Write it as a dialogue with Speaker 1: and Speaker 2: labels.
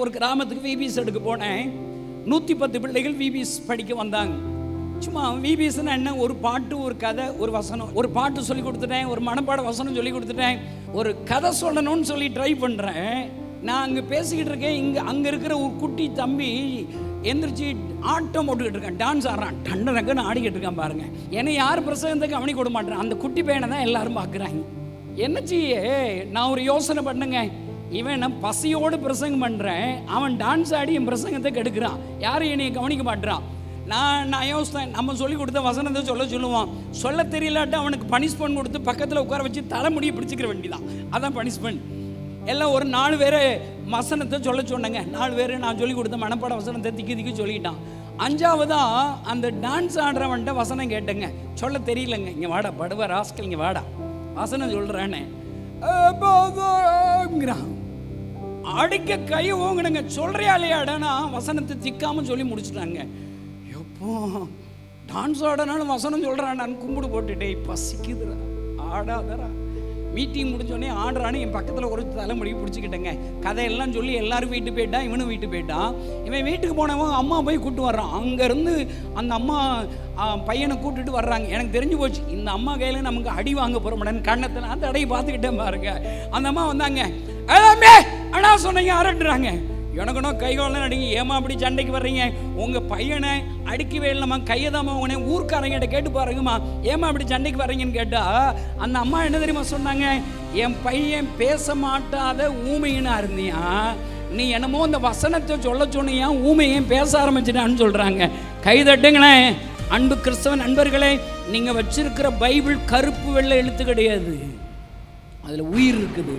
Speaker 1: ஒரு கிராமத்துக்கு விபிஎஸ் எடுக்க போனேன். 110 பிள்ளைகள் விபிஎஸ் படிக்க வந்தாங்க. சும்மா விபிஎஸ்னா என்ன, ஒரு பாட்டு, ஒரு கதை, ஒரு வசனம். ஒரு பாட்டு சொல்லி கொடுத்துட்டேன், ஒரு மனப்பாட வசனம் சொல்லி கொடுத்துட்டேன், ஒரு கதை சொல்லணும்னு சொல்லி ட்ரை பண்ணுறேன். நான் அங்கே பேசிக்கிட்டு இருக்கேன். அங்கே இருக்கிற ஒரு குட்டி தம்பி எந்திரிச்சு ஆட்டம் போட்டுக்கிட்டு இருக்கேன், டான்ஸ் ஆடுறான், டண்டனக்குன்னு ஆடிக்கிட்டு இருக்கான் பாருங்க. ஏன்னா யார் பிரசங்கத்துக்கு கவனி கொடுக்க மாட்டேன், அந்த குட்டி பையனை தான் எல்லாரும் பார்க்குறாங்க. என்னச்சியே, நான் ஒரு யோசனை பண்ணுங்க, இவன் நான் பசியோடு பிரசங்கம் பண்ணுறேன், அவன் டான்ஸ் ஆடி என் பிரசங்கத்தை கெடுக்கிறான், யாரும் என்னைய கவனிக்க மாட்டுறான். நான் யோசித்தேன், நம்ம சொல்லி கொடுத்த வசனத்தை சொல்லுவான், சொல்ல தெரியலாட்ட அவனுக்கு பனிஷ்மெண்ட் கொடுத்து பக்கத்தில் உட்கார வச்சு தலைமுடியை பிடிச்சிக்கிற வேண்டிதான், அதான் பனிஷ்மெண்ட். எல்லாம் ஒரு 4 பேர் வசனத்தை சொன்னேங்க. 4 பேர் நான் சொல்லி கொடுத்த மனப்பாட வசனத்தை திக்கி சொல்லிட்டான். 5ஆவதா அந்த டான்ஸ் ஆடுறவன்ட்ட வசனம் கேட்டேங்க, சொல்ல தெரியலங்க. இங்கே வாடா படுவ ராஸ்கல், இங்கே வாடா வசனம் சொல்கிறேன்னு அடிக்க கை ஓங்கினுங்க. சொல்றியா இல்லையாடனா வசனத்தை திக்காம சொல்லி முடிச்சுட்டாங்க. எப்போ டான்ஸ் ஆடனாலும் வசனம் சொல்றான்னு கும்பிடு போட்டுட்டே, பசிக்குதுரா ஆடாதரா. மீட்டிங் முடிஞ்சோடனே ஆடுறான்னு என் பக்கத்தில் ஒரு தலைமுடி பிடிச்சிக்கிட்டேங்க. கதையெல்லாம் சொல்லி எல்லாரும் வீட்டு போயிட்டான், இவனும் வீட்டு போயிட்டான். இவன் வீட்டுக்கு போனவன் அம்மா போய் கூப்பிட்டு வர்றான். அங்கேருந்து அந்த அம்மா பையனை கூப்பிட்டுட்டு வர்றாங்க. எனக்கு தெரிஞ்சு போச்சு, இந்த அம்மா கையில் நமக்கு அடி வாங்க போகிறோம்டன்னு கண்ணத்தில் அந்த அடையை பார்த்துக்கிட்டேன் பாருங்க. அந்த அம்மா வந்தாங்க, எல்லாமே அண்ணா சொன்னீங்க அரட்டுறாங்க. எனக்குன்னா கைகாலாம் அடிங்க, ஏமா அப்படி சண்டைக்கு வர்றீங்க, உங்கள் பையனை அடிக்கவே இல்லைம்மா, கையை தாம்மா உடனே ஊர்க்காரங்கிட்ட கேட்டு பாருங்கம்மா, ஏமா அப்படி சண்டைக்கு வர்றீங்கன்னு கேட்டால் அந்த அம்மா என்ன தெரியுமா சொன்னாங்க, என் பையன் பேச மாட்டாத ஊமையினா இருந்தியா, நீ என்னமோ இந்த வசனத்தை சொல்ல சொன்னியா, ஊமையன் பேச ஆரம்பிச்சிட்டான்னு சொல்கிறாங்க. கைதட்டுங்களேன். அன்பு கிறிஸ்தவ நண்பர்களே, நீங்கள் வச்சிருக்கிற பைபிள் கருப்பு வெள்ளை எழுத்து கிடையாது, அதில் உயிர் இருக்குது.